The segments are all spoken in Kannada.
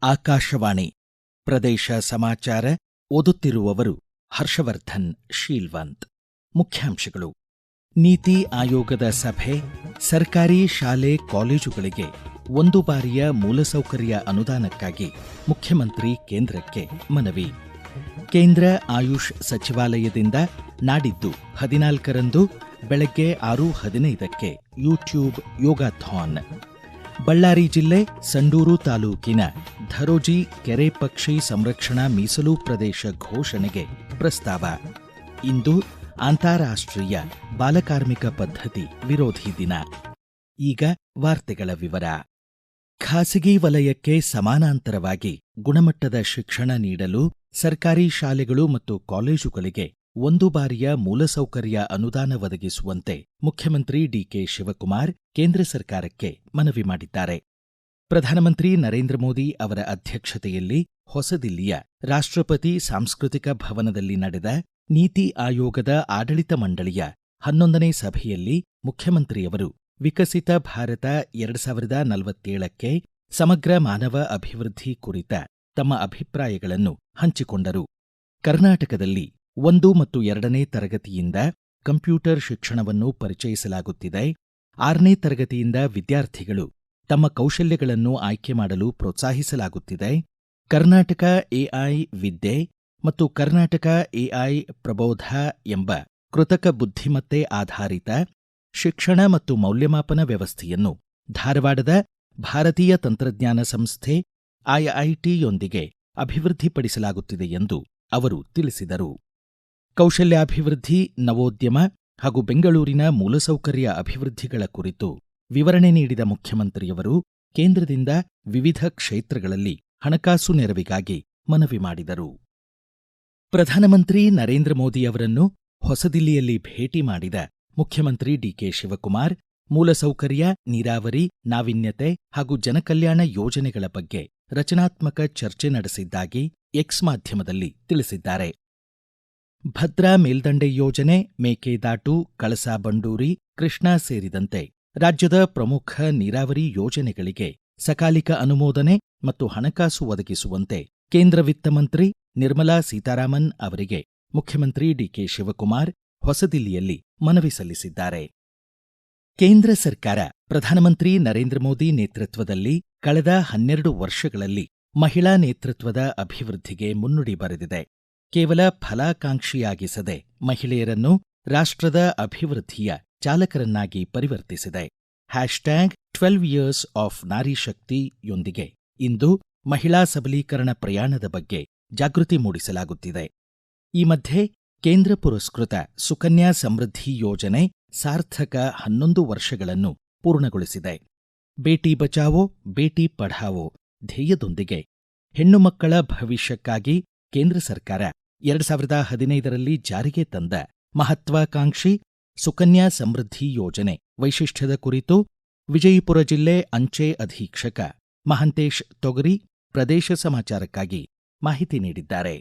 ಆಕಾಶವಾಣಿ ಪ್ರದೇಶ ಸಮಾಚಾರ ಓದುತ್ತಿರುವವರು ಹರ್ಷವರ್ಧನ್ ಶೀಲ್ವಂತ್. ಮುಖ್ಯಾಂಶಗಳು. ನೀತಿ ಆಯೋಗದ ಸಭೆ, ಸರ್ಕಾರಿ ಶಾಲೆ ಕಾಲೇಜುಗಳಿಗೆ ಒಂದು ಬಾರಿಯ ಮೂಲಸೌಕರ್ಯ ಅನುದಾನಕ್ಕಾಗಿ ಮುಖ್ಯಮಂತ್ರಿ ಕೇಂದ್ರಕ್ಕೆ ಮನವಿ. ಕೇಂದ್ರ ಆಯುಷ್ ಸಚಿವಾಲಯದಿಂದ ನಾಡಿದ್ದು 14ರಂದು ಬೆಳಗ್ಗೆ 6:15ಕ್ಕೆ ಯೂಟ್ಯೂಬ್ ಯೋಗಾಥಾನ್. ಬಳ್ಳಾರಿ ಜಿಲ್ಲೆ ಸಂಡೂರು ತಾಲೂಕಿನ ಧರೋಜಿ ಕೆರೆ ಪಕ್ಷಿ ಸಂರಕ್ಷಣಾ ಮೀಸಲು ಪ್ರದೇಶ ಘೋಷಣೆಗೆ ಪ್ರಸ್ತಾವ. ಇಂದು ಅಂತಾರಾಷ್ಟ್ರೀಯ ಬಾಲಕಾರ್ಮಿಕ ಪದ್ಧತಿ ವಿರೋಧಿ ದಿನ. ಈಗ ವಾರ್ತೆಗಳ ವಿವರ. ಖಾಸಗಿ ವಲಯಕ್ಕೆ ಸಮಾನಾಂತರವಾಗಿ ಗುಣಮಟ್ಟದ ಶಿಕ್ಷಣ ನೀಡಲು ಸರ್ಕಾರಿ ಶಾಲೆಗಳು ಮತ್ತು ಕಾಲೇಜುಗಳಿಗೆ ಒಂದು ಬಾರಿಯ ಮೂಲಸೌಕರ್ಯ ಅನುದಾನ ಒದಗಿಸುವಂತೆ ಮುಖ್ಯಮಂತ್ರಿ ಡಿಕೆ ಶಿವಕುಮಾರ್ ಕೇಂದ್ರ ಸರ್ಕಾರಕ್ಕೆ ಮನವಿ ಮಾಡಿದ್ದಾರೆ. ಪ್ರಧಾನಮಂತ್ರಿ ನರೇಂದ್ರ ಮೋದಿ ಅವರ ಅಧ್ಯಕ್ಷತೆಯಲ್ಲಿ ಹೊಸದಿಲ್ಲಿಯ ರಾಷ್ಟ್ರಪತಿ ಸಾಂಸ್ಕೃತಿಕ ಭವನದಲ್ಲಿ ನಡೆದ ನೀತಿ ಆಯೋಗದ ಆಡಳಿತ ಮಂಡಳಿಯ 11ನೇ ಸಭೆಯಲ್ಲಿ ಮುಖ್ಯಮಂತ್ರಿಯವರು ವಿಕಸಿತ ಭಾರತ 2047ಕ್ಕೆ ಸಮಗ್ರ ಮಾನವ ಅಭಿವೃದ್ಧಿ ಕುರಿತ ತಮ್ಮ ಅಭಿಪ್ರಾಯಗಳನ್ನು ಹಂಚಿಕೊಂಡರು. ಕರ್ನಾಟಕದಲ್ಲಿ 1 ಮತ್ತು 2ನೇ ತರಗತಿಯಿಂದ ಕಂಪ್ಯೂಟರ್ ಶಿಕ್ಷಣವನ್ನು ಪರಿಚಯಿಸಲಾಗುತ್ತಿದೆ. 6ನೇ ತರಗತಿಯಿಂದ ವಿದ್ಯಾರ್ಥಿಗಳು ತಮ್ಮ ಕೌಶಲ್ಯಗಳನ್ನು ಆಯ್ಕೆ ಮಾಡಲು ಪ್ರೋತ್ಸಾಹಿಸಲಾಗುತ್ತಿದೆ. ಕರ್ನಾಟಕ ಎಐ ವಿದ್ಯೆ ಮತ್ತು ಕರ್ನಾಟಕ ಎಐ ಪ್ರಬೋಧ ಎಂಬ ಕೃತಕ ಬುದ್ಧಿಮತ್ತೆ ಆಧಾರಿತ ಶಿಕ್ಷಣ ಮತ್ತು ಮೌಲ್ಯಮಾಪನ ವ್ಯವಸ್ಥೆಯನ್ನು ಧಾರವಾಡದ ಭಾರತೀಯ ತಂತ್ರಜ್ಞಾನ ಸಂಸ್ಥೆ ಐಐಟಿಯೊಂದಿಗೆ ಅಭಿವೃದ್ಧಿಪಡಿಸಲಾಗುತ್ತಿದೆ ಎಂದು ಅವರು ತಿಳಿಸಿದರು. ಕೌಶಲ್ಯಾಭಿವೃದ್ಧಿ, ನವೋದ್ಯಮ ಹಾಗೂ ಬೆಂಗಳೂರಿನ ಮೂಲಸೌಕರ್ಯ ಅಭಿವೃದ್ಧಿಗಳ ಕುರಿತು ವಿವರಣೆ ನೀಡಿದ ಮುಖ್ಯಮಂತ್ರಿಯವರು ಕೇಂದ್ರದಿಂದ ವಿವಿಧ ಕ್ಷೇತ್ರಗಳಲ್ಲಿ ಹಣಕಾಸು ನೆರವಿಗಾಗಿ ಮನವಿ ಮಾಡಿದರು. ಪ್ರಧಾನಮಂತ್ರಿ ನರೇಂದ್ರ ಮೋದಿ ಅವರನ್ನು ಹೊಸದಿಲ್ಲಿಯಲ್ಲಿ ಭೇಟಿ ಮಾಡಿದ ಮುಖ್ಯಮಂತ್ರಿ ಡಿಕೆ ಶಿವಕುಮಾರ್ ಮೂಲಸೌಕರ್ಯ, ನೀರಾವರಿ, ನಾವೀನ್ಯತೆ ಹಾಗೂ ಜನಕಲ್ಯಾಣ ಯೋಜನೆಗಳ ಬಗ್ಗೆ ರಚನಾತ್ಮಕ ಚರ್ಚೆ ನಡೆಸಿದ್ದಾಗಿ ಎಕ್ಸ್ ಮಾಧ್ಯಮದಲ್ಲಿ ತಿಳಿಸಿದ್ದಾರೆ. ಭದ್ರಾ ಮೇಲ್ದಂಡೆ ಯೋಜನೆ, ಮೇಕೆದಾಟು, ಕಳಸಾ ಬಂಡೂರಿ, ಕೃಷ್ಣಾ ಸೇರಿದಂತೆ ರಾಜ್ಯದ ಪ್ರಮುಖ ನೀರಾವರಿ ಯೋಜನೆಗಳಿಗೆ ಸಕಾಲಿಕ ಅನುಮೋದನೆ ಮತ್ತು ಹಣಕಾಸು ಒದಗಿಸುವಂತೆ ಕೇಂದ್ರ ವಿತ್ತ ಮಂತ್ರಿ ನಿರ್ಮಲಾ ಸೀತಾರಾಮನ್ ಅವರಿಗೆ ಮುಖ್ಯಮಂತ್ರಿ ಡಿಕೆ ಶಿವಕುಮಾರ್ ಹೊಸದಿಲ್ಲಿಯಲ್ಲಿ ಮನವಿ ಸಲ್ಲಿಸಿದ್ದಾರೆ. ಕೇಂದ್ರ ಸರ್ಕಾರ ಪ್ರಧಾನಮಂತ್ರಿ ನರೇಂದ್ರ ಮೋದಿ ನೇತೃತ್ವದಲ್ಲಿ ಕಳೆದ 12 ವರ್ಷಗಳಲ್ಲಿ ಮಹಿಳಾ ನೇತೃತ್ವದ ಅಭಿವೃದ್ಧಿಗೆ ಮುನ್ನುಡಿ ಬರೆದಿದೆ. ಕೇವಲ ಫಲಾಕಾಂಕ್ಷಿಯಾಗಿಸದೆ ಮಹಿಳೆಯರನ್ನು ರಾಷ್ಟ್ರದ ಅಭಿವೃದ್ಧಿಯ ಚಾಲಕರನ್ನಾಗಿ ಪರಿವರ್ತಿಸಿದೆ. #12 Years of ನಾರಿ ಶಕ್ತಿಯೊಂದಿಗೆ ಇಂದು ಮಹಿಳಾ ಸಬಲೀಕರಣ ಪ್ರಯಾಣದ ಬಗ್ಗೆ ಜಾಗೃತಿ ಮೂಡಿಸಲಾಗುತ್ತಿದೆ. ಈ ಮಧ್ಯೆ ಕೇಂದ್ರ ಪುರಸ್ಕೃತ ಸುಕನ್ಯಾ ಸಮೃದ್ಧಿ ಯೋಜನೆ ಸಾರ್ಥಕ 11 ವರ್ಷಗಳನ್ನು ಪೂರ್ಣಗೊಳಿಸಿದೆ. ಬೇಟಿ ಬಚಾವೋ ಬೇಟಿ ಪಢಾವೋ ಧ್ಯೇಯದೊಂದಿಗೆ ಹೆಣ್ಣು ಮಕ್ಕಳ ಭವಿಷ್ಯಕ್ಕಾಗಿ ಕೇಂದ್ರ ಸರ್ಕಾರ 2015ರಲ್ಲಿ ಜಾರಿಗೆ ತಂದ ಮಹತ್ವಾಕಾಂಕ್ಷಿ ಸುಕನ್ಯಾ ಸಮೃದ್ಧಿ ಯೋಜನೆ ವೈಶಿಷ್ಟ್ಯದ ಕುರಿತು ವಿಜಯಪುರ ಜಿಲ್ಲೆ ಅಂಚೆ ಅಧೀಕ್ಷಕ ಮಹಂತೇಶ್ ತೊಗರಿ ಪ್ರದೇಶ ಸಮಾಚಾರಕ್ಕಾಗಿ ಮಾಹಿತಿ ನೀಡಿದ್ದಾರೆ.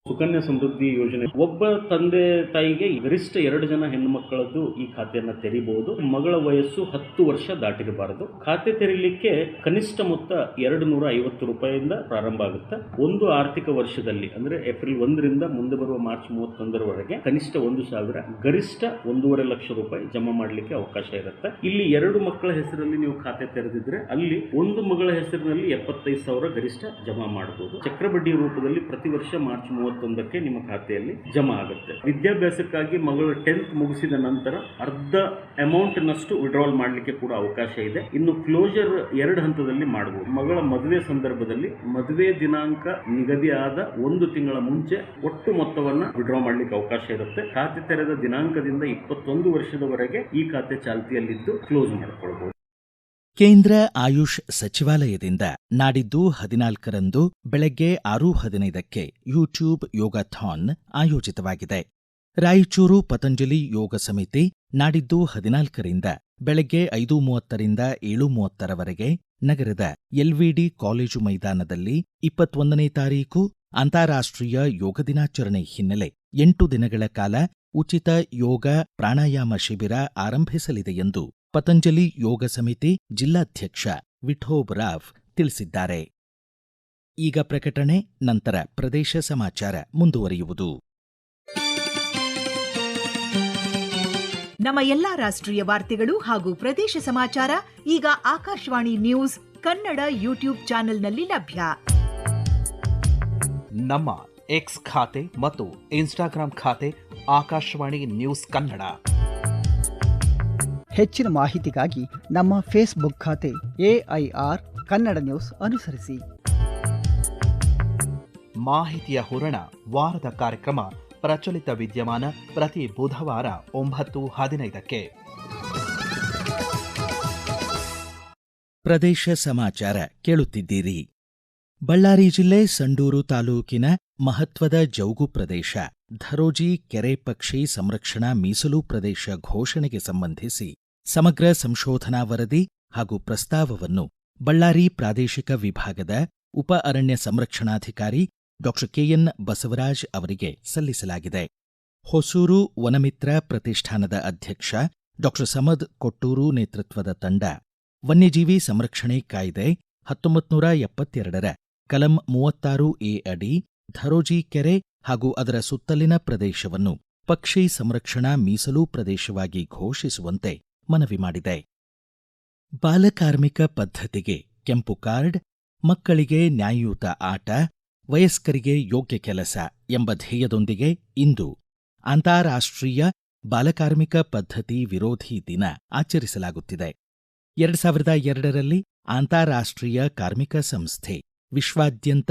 ಸುಕನ್ಯಾ ಸಮೃದ್ಧಿ ಯೋಜನೆ ಒಬ್ಬ ತಂದೆ ತಾಯಿಗೆ ಗರಿಷ್ಠ 2 ಜನ ಹೆಣ್ಣು ಮಕ್ಕಳದ್ದು ಈ ಖಾತೆಯನ್ನ ತೆರೀಬಹುದು. ಮಗಳ ವಯಸ್ಸು 10 ವರ್ಷ ದಾಟಿರಬಾರದು. ಖಾತೆ ತೆರೀಲಿಕ್ಕೆ ಕನಿಷ್ಠ ಮೊತ್ತ 250 ರೂಪಾಯಿಯಿಂದ ಪ್ರಾರಂಭ ಆಗುತ್ತೆ. ಒಂದು ಆರ್ಥಿಕ ವರ್ಷದಲ್ಲಿ ಅಂದ್ರೆ ಏಪ್ರಿಲ್ 1ರಿಂದ ಮುಂದೆ ಬರುವ ಮಾರ್ಚ್ 31ರವರೆಗೆ ಕನಿಷ್ಠ 1,000, ಗರಿಷ್ಠ 1.5 ಲಕ್ಷ ರೂಪಾಯಿ ಜಮಾ ಮಾಡಲಿಕ್ಕೆ ಅವಕಾಶ ಇರುತ್ತೆ. ಇಲ್ಲಿ 2 ಮಕ್ಕಳ ಹೆಸರಲ್ಲಿ ನೀವು ಖಾತೆ ತೆರೆದಿದ್ರೆ ಅಲ್ಲಿ ಒಂದು ಮಗಳ ಹೆಸರಿನಲ್ಲಿ 75,000 ಗರಿಷ್ಠ ಜಮಾ ಮಾಡಬಹುದು. ಚಕ್ರಬಡ್ಡಿ ರೂಪದಲ್ಲಿ ಪ್ರತಿ ವರ್ಷ ಮಾರ್ಚ್ 31ಕ್ಕೆ ನಿಮ್ಮ ಖಾತೆಯಲ್ಲಿ ಜಮಾ ಆಗುತ್ತೆ. ವಿದ್ಯಾಭ್ಯಾಸಕ್ಕಾಗಿ ಮಗಳು 10th ಮುಗಿಸಿದ ನಂತರ ಅರ್ಧ ಅಮೌಂಟ್ ನಷ್ಟು ವಿಡ್ರಾಲ್ ಮಾಡಲಿಕ್ಕೆ ಕೂಡ ಅವಕಾಶ ಇದೆ. ಇನ್ನು ಕ್ಲೋಜರ್ 2 ಹಂತದಲ್ಲಿ ಮಾಡಬಹುದು. ಮಗಳ ಮದುವೆ ಸಂದರ್ಭದಲ್ಲಿ ಮದುವೆ ದಿನಾಂಕ ನಿಗದಿಯಾದ 1 ತಿಂಗಳ ಮುಂಚೆ ಒಟ್ಟು ಮೊತ್ತವನ್ನ ವಿಡ್ರಾ ಮಾಡಲಿಕ್ಕೆ ಅವಕಾಶ ಇರುತ್ತೆ. ಖಾತೆ ತೆರೆದ ದಿನಾಂಕದಿಂದ 21 ವರ್ಷದವರೆಗೆ ಈ ಖಾತೆ ಚಾಲ್ತಿಯಲ್ಲಿದ್ದು ಕ್ಲೋಸ್ ಮಾಡಿಕೊಳ್ಳಬಹುದು. ಕೇಂದ್ರ ಆಯುಷ್ ಸಚಿವಾಲಯದಿಂದ ನಾಡಿದ್ದು 14ರಂದು ಬೆಳಗ್ಗೆ 6:15ಕ್ಕೆ ಯೂಟ್ಯೂಬ್ ಯೋಗಾಥಾನ್ ಆಯೋಜಿತವಾಗಿದೆ. ರಾಯಚೂರು ಪತಂಜಲಿ ಯೋಗ ಸಮಿತಿ ನಾಡಿದ್ದು 14ರಿಂದ ಬೆಳಗ್ಗೆ 5:30ರಿಂದ 7:30ರವರೆಗೆ ನಗರದ ಎಲ್ವಿಡಿ ಕಾಲೇಜು ಮೈದಾನದಲ್ಲಿ 21ನೇ ತಾರೀಕು ಅಂತಾರಾಷ್ಟ್ರೀಯ ಯೋಗ ದಿನಾಚರಣೆ ಹಿನ್ನೆಲೆ 8 ದಿನಗಳ ಕಾಲ ಉಚಿತ ಯೋಗ ಪ್ರಾಣಾಯಾಮ ಶಿಬಿರ ಆರಂಭಿಸಲಿದೆ ಎಂದು ಪತಂಜಲಿ ಯೋಗ ಸಮಿತಿ ಜಿಲ್ಲಾಧ್ಯಕ್ಷ ವಿಠೋಬ್ ರಾವ್ ತಿಳಿಸಿದ್ದಾರೆ. ಈಗ ಪ್ರಕಟಣೆ, ನಂತರ ಪ್ರದೇಶ ಸಮಾಚಾರ ಮುಂದುವರಿಯುವುದು. ನಮ್ಮ ಎಲ್ಲಾ ರಾಷ್ಟ್ರೀಯ ವಾರ್ತೆಗಳು ಹಾಗೂ ಪ್ರದೇಶ ಸಮಾಚಾರ ಈಗ ಆಕಾಶವಾಣಿ ನ್ಯೂಸ್ ಕನ್ನಡ ಯೂಟ್ಯೂಬ್ ಚಾನೆಲ್ನಲ್ಲಿ ಲಭ್ಯ. ನಮ್ಮ ಎಕ್ಸ್ ಖಾತೆ ಮತ್ತು ಇನ್ಸ್ಟಾಗ್ರಾಂ ಖಾತೆ ಆಕಾಶವಾಣಿ ನ್ಯೂಸ್ ಕನ್ನಡ. ಹೆಚ್ಚಿನ ಮಾಹಿತಿಗಾಗಿ ನಮ್ಮ ಫೇಸ್ಬುಕ್ ಖಾತೆ AIR ಕನ್ನಡ ನ್ಯೂಸ್ ಅನುಸರಿಸಿ. ಮಾಹಿತಿಯ ಹೂರಣ ವಾರದ ಕಾರ್ಯಕ್ರಮ ಪ್ರಚಲಿತ ವಿದ್ಯಮಾನ ಪ್ರತಿ ಬುಧವಾರ 9:15. ಪ್ರದೇಶ ಸಮಾಚಾರ ಕೇಳುತ್ತಿದ್ದೀರಿ. ಬಳ್ಳಾರಿ ಜಿಲ್ಲೆ ಸಂಡೂರು ತಾಲೂಕಿನ ಮಹತ್ವದ ಜೌಗು ಪ್ರದೇಶ ಧರೋಜಿ ಕೆರೆ ಪಕ್ಷಿ ಸಂರಕ್ಷಣಾ ಮೀಸಲು ಪ್ರದೇಶ ಘೋಷಣೆಗೆ ಸಂಬಂಧಿಸಿ ಸಮಗ್ರ ಸಂಶೋಧನಾ ವರದಿ ಹಾಗೂ ಪ್ರಸ್ತಾವವನ್ನು ಬಳ್ಳಾರಿ ಪ್ರಾದೇಶಿಕ ವಿಭಾಗದ ಉಪ ಅರಣ್ಯ ಸಂರಕ್ಷಣಾಧಿಕಾರಿ ಡಾ KN ಬಸವರಾಜ್ ಅವರಿಗೆ ಸಲ್ಲಿಸಲಾಗಿದೆ. ಹೊಸೂರು ವನಮಿತ್ರ ಪ್ರತಿಷ್ಠಾನದ ಅಧ್ಯಕ್ಷ ಡಾ ಸಮದ್ ಕೊಟ್ಟೂರು ನೇತೃತ್ವದ ತಂಡ ವನ್ಯಜೀವಿ ಸಂರಕ್ಷಣೆ ಕಾಯ್ದೆ 1972ರ ಕಲಂ 36A ಅಡಿ ಧರೋಜಿ ಕೆರೆ ಹಾಗೂ ಅದರ ಸುತ್ತಲಿನ ಪ್ರದೇಶವನ್ನು ಪಕ್ಷಿ ಸಂರಕ್ಷಣಾ ಮೀಸಲು ಪ್ರದೇಶವಾಗಿ ಘೋಷಿಸುವಂತೆ ಮನವಿ ಮಾಡಿದೆ. ಬಾಲಕಾರ್ಮಿಕ ಪದ್ಧತಿಗೆ ಕೆಂಪು ಕಾರ್ಡ್, ಮಕ್ಕಳಿಗೆ ನ್ಯಾಯಯುತ ಆಟ, ವಯಸ್ಕರಿಗೆ ಯೋಗ್ಯ ಕೆಲಸ ಎಂಬ ಧ್ಯೇಯದೊಂದಿಗೆ ಇಂದು ಅಂತಾರಾಷ್ಟ್ರೀಯ ಬಾಲಕಾರ್ಮಿಕ ಪದ್ಧತಿ ವಿರೋಧಿ ದಿನ ಆಚರಿಸಲಾಗುತ್ತಿದೆ. 2002ರಲ್ಲಿ ಅಂತಾರಾಷ್ಟ್ರೀಯ ಕಾರ್ಮಿಕ ಸಂಸ್ಥೆ ವಿಶ್ವಾದ್ಯಂತ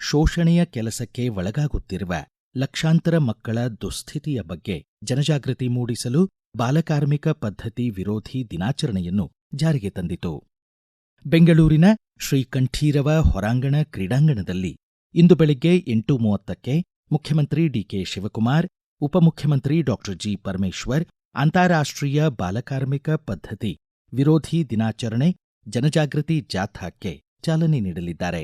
ಶೋಷಣೆಯ ಕೆಲಸಕ್ಕೆ ಒಳಗಾಗುತ್ತಿರುವ ಲಕ್ಷಾಂತರ ಮಕ್ಕಳ ದುಸ್ಥಿತಿಯ ಬಗ್ಗೆ ಜನಜಾಗೃತಿ ಮೂಡಿಸಲು ಬಾಲಕಾರ್ಮಿಕ ಪದ್ಧತಿ ವಿರೋಧಿ ದಿನಾಚರಣೆಯನ್ನು ಜಾರಿಗೆ ತಂದಿತು. ಬೆಂಗಳೂರಿನ ಶ್ರೀಕಂಠೀರವ ಹೊರಾಂಗಣ ಕ್ರೀಡಾಂಗಣದಲ್ಲಿ ಇಂದು ಬೆಳಗ್ಗೆ 8:30ಕ್ಕೆ ಮುಖ್ಯಮಂತ್ರಿ DK ಶಿವಕುಮಾರ್, ಉಪಮುಖ್ಯಮಂತ್ರಿ ಡಾ G ಪರಮೇಶ್ವರ್ ಅಂತಾರಾಷ್ಟ್ರೀಯ ಬಾಲಕಾರ್ಮಿಕ ಪದ್ಧತಿ ವಿರೋಧಿ ದಿನಾಚರಣೆ ಜನಜಾಗೃತಿ ಜಾಥಾಕ್ಕೆ ಚಾಲನೆ ನೀಡಲಿದ್ದಾರೆ.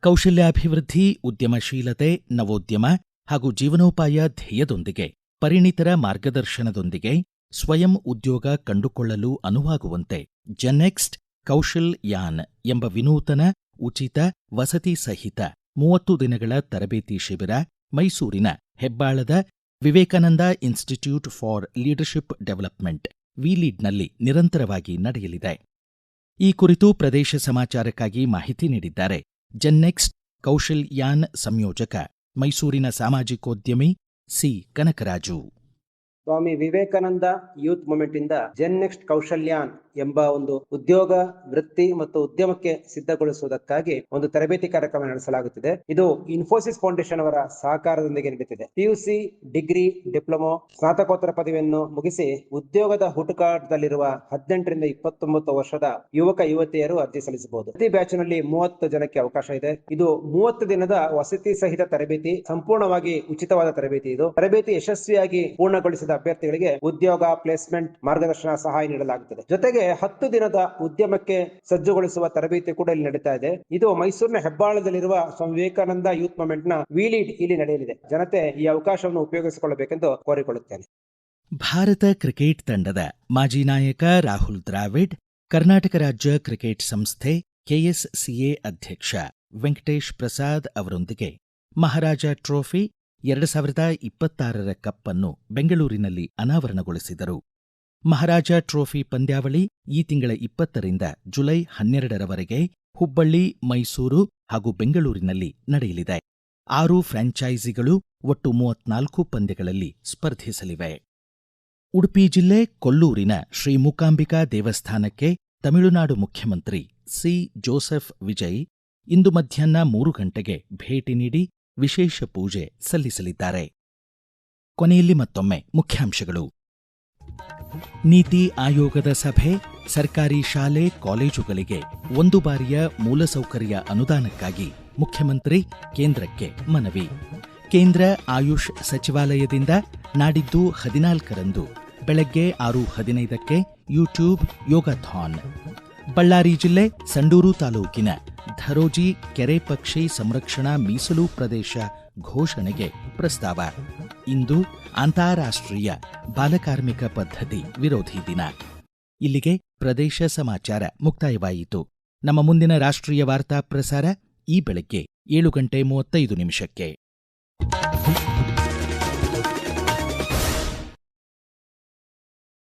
ಕೌಶಲ್ಯಾಭಿವೃದ್ಧಿ, ಉದ್ಯಮಶೀಲತೆ, ನವೋದ್ಯಮ ಹಾಗೂ ಜೀವನೋಪಾಯ ಧ್ಯೇಯದೊಂದಿಗೆ ಪರಿಣಿತರ ಮಾರ್ಗದರ್ಶನದೊಂದಿಗೆ ಸ್ವಯಂ ಉದ್ಯೋಗ ಕಂಡುಕೊಳ್ಳಲು ಅನುವಾಗುವಂತೆ ಜೆನ್ನೆಕ್ಸ್ಟ್ ಕೌಶಲ್ ಯಾನ್ ಎಂಬ ವಿನೂತನ ಉಚಿತ ವಸತಿ ಸಹಿತ 30 ದಿನಗಳ ತರಬೇತಿ ಶಿಬಿರ ಮೈಸೂರಿನ ಹೆಬ್ಬಾಳದ Vivekananda institute for leadership development ವಿಲೀಡ್ನಲ್ಲಿ ನಿರಂತರವಾಗಿ ನಡೆಯಲಿದೆ. ಈ ಕುರಿತು ಪ್ರದೇಶ ಸಮಾಚಾರಕ್ಕಾಗಿ ಮಾಹಿತಿ ನೀಡಿದ್ದಾರೆ ಜೆನ್ನೆಕ್ಸ್ಟ್ ಕೌಶಲ್ ಯಾನ್ ಸಂಯೋಜಕ ಮೈಸೂರಿನ ಸಾಮಾಜಿಕೋದ್ಯಮಿ C Kanakaraju. Swami Vivekananda youth movement ಇಂದ ಜೆನ್ನೆಕ್ಸ್ಟ್ ಕೌಶಲ್ಯಾನ್ ಎಂಬ ಒಂದು ಉದ್ಯೋಗ ವೃತ್ತಿ ಮತ್ತು ಉದ್ಯಮಕ್ಕೆ ಸಿದ್ಧಗೊಳಿಸುವುದಕ್ಕಾಗಿ ಒಂದು ತರಬೇತಿ ಕಾರ್ಯಕ್ರಮ ನಡೆಸಲಾಗುತ್ತಿದೆ. ಇದು ಇನ್ಫೋಸಿಸ್ ಫೌಂಡೇಶನ್ ಅವರ ಸಹಕಾರದೊಂದಿಗೆ ನಡೆಯುತ್ತಿದೆ. PUC, ಡಿಗ್ರಿ, ಡಿಪ್ಲೊಮೊ, ಸ್ನಾತಕೋತ್ತರ ಪದವಿಯನ್ನು ಮುಗಿಸಿ ಉದ್ಯೋಗದ ಹುಡುಕಾಟದಲ್ಲಿರುವ 18 ರಿಂದ 29 ವರ್ಷದ ಯುವಕ ಯುವತಿಯರು ಅರ್ಜಿ ಸಲ್ಲಿಸಬಹುದು. ಪ್ರತಿ ಬ್ಯಾಚ್ನಲ್ಲಿ 30 ಜನಕ್ಕೆ ಅವಕಾಶ ಇದೆ. ಇದು 30 ದಿನದ ವಸತಿ ಸಹಿತ ತರಬೇತಿ, ಸಂಪೂರ್ಣವಾಗಿ ಉಚಿತವಾದ ತರಬೇತಿ. ಇದು ತರಬೇತಿ ಯಶಸ್ವಿಯಾಗಿ ಪೂರ್ಣಗೊಳಿಸಿದ ಅಭ್ಯರ್ಥಿಗಳಿಗೆ ಉದ್ಯೋಗ, ಪ್ಲೇಸ್ಮೆಂಟ್, ಮಾರ್ಗದರ್ಶನ, ಸಹಾಯ ನೀಡಲಾಗುತ್ತದೆ. ಜೊತೆಗೆ 10 ದಿನದ ಉದ್ಯಮಕ್ಕೆ ಸಜ್ಜುಗೊಳಿಸುವ ತರಬೇತಿ ಕೂಡ ಇಲ್ಲಿ ನಡೀತಾ ಇದೆ. ಇದು ಮೈಸೂರಿನ ಹೆಬ್ಬಾಳದಲ್ಲಿರುವ ಸ್ವಾಮಿ ವಿವೇಕಾನಂದ ಯೂತ್ ಮೂವ್ಮೆಂಟ್ ನ ವಿಲೀಡ್ ಇಲ್ಲಿ ನಡೆಯಲಿದೆ. ಜನತೆ ಈ ಅವಕಾಶವನ್ನು ಉಪಯೋಗಿಸಿಕೊಳ್ಳಬೇಕೆಂದು ಕೋರಿಕೊಳ್ಳುತ್ತೇನೆ. ಭಾರತ ಕ್ರಿಕೆಟ್ ತಂಡದ ಮಾಜಿ ನಾಯಕ ರಾಹುಲ್ ದ್ರಾವಿಡ್, ಕರ್ನಾಟಕ ರಾಜ್ಯ ಕ್ರಿಕೆಟ್ ಸಂಸ್ಥೆ KSCA ಅಧ್ಯಕ್ಷ ವೆಂಕಟೇಶ್ ಪ್ರಸಾದ್ ಅವರೊಂದಿಗೆ ಮಹಾರಾಜ ಟ್ರೋಫಿ 2026ರ ಕಪ್ಪನ್ನು ಬೆಂಗಳೂರಿನಲ್ಲಿ ಅನಾವರಣಗೊಳಿಸಿದರು. ಮಹಾರಾಜ ಟ್ರೋಫಿ ಪಂದ್ಯಾವಳಿ ಈ ತಿಂಗಳ 20ರಿಂದ ಜುಲೈ 12ರವರೆಗೆ ಹುಬ್ಬಳ್ಳಿ, ಮೈಸೂರು ಹಾಗೂ ಬೆಂಗಳೂರಿನಲ್ಲಿ ನಡೆಯಲಿದೆ. 6 ಫ್ರಾಂಚೈಸಿಗಳು ಒಟ್ಟು 34 ಪಂದ್ಯಗಳಲ್ಲಿ ಸ್ಪರ್ಧಿಸಲಿವೆ. ಉಡುಪಿ ಜಿಲ್ಲೆ ಕೊಲ್ಲೂರಿನ ಶ್ರೀ ಮೂಕಾಂಬಿಕಾ ದೇವಸ್ಥಾನಕ್ಕೆ ತಮಿಳುನಾಡು ಮುಖ್ಯಮಂತ್ರಿ ಸಿ ಜೋಸೆಫ್ ವಿಜಯ್ ಇಂದು ಮಧ್ಯಾಹ್ನ 3 ಗಂಟೆಗೆ ಭೇಟಿ ನೀಡಿ ವಿಶೇಷ ಪೂಜೆ ಸಲ್ಲಿಸಲಿದ್ದಾರೆ. ಕೊನೆಯಲ್ಲಿ ಮತ್ತೊಮ್ಮೆ ಮುಖ್ಯಾಂಶಗಳು. ನೀತಿ ಆಯೋಗದ ಸಭೆ, ಸರ್ಕಾರಿ ಶಾಲೆ ಕಾಲೇಜುಗಳಿಗೆ 1 ಬಾರಿಯ ಮೂಲಸೌಕರ್ಯ ಅನುದಾನಕ್ಕಾಗಿ ಮುಖ್ಯಮಂತ್ರಿ ಕೇಂದ್ರಕ್ಕೆ ಮನವಿ. ಕೇಂದ್ರ ಆಯುಷ್ ಸಚಿವಾಲಯದಿಂದ ನಾಡಿದ್ದು 14ರಂದು ಬೆಳಗ್ಗೆ 6:15ಕ್ಕೆ ಯೂಟ್ಯೂಬ್ ಯೋಗಾಥಾನ್. ಬಳ್ಳಾರಿ ಜಿಲ್ಲೆ ಸಂಡೂರು ತಾಲೂಕಿನ ಧರೋಜಿ ಕೆರೆ ಪಕ್ಷಿ ಸಂರಕ್ಷಣಾ ಮೀಸಲು ಪ್ರದೇಶ ಘೋಷಣೆಗೆ ಪ್ರಸ್ತಾವ. ಇಂದು ಅಂತಾರಾಷ್ಟ್ರೀಯ ಬಾಲಕಾರ್ಮಿಕ ಪದ್ಧತಿ ವಿರೋಧಿ ದಿನ. ಇಲ್ಲಿಗೆ ಪ್ರದೇಶ ಸಮಾಚಾರ ಮುಕ್ತಾಯವಾಯಿತು. ನಮ್ಮ ಮುಂದಿನ ರಾಷ್ಟ್ರೀಯ ವಾರ್ತಾ ಪ್ರಸಾರ ಈ ಬೆಳಗ್ಗೆ 7:35 ನಿಮಿಷಕ್ಕೆ.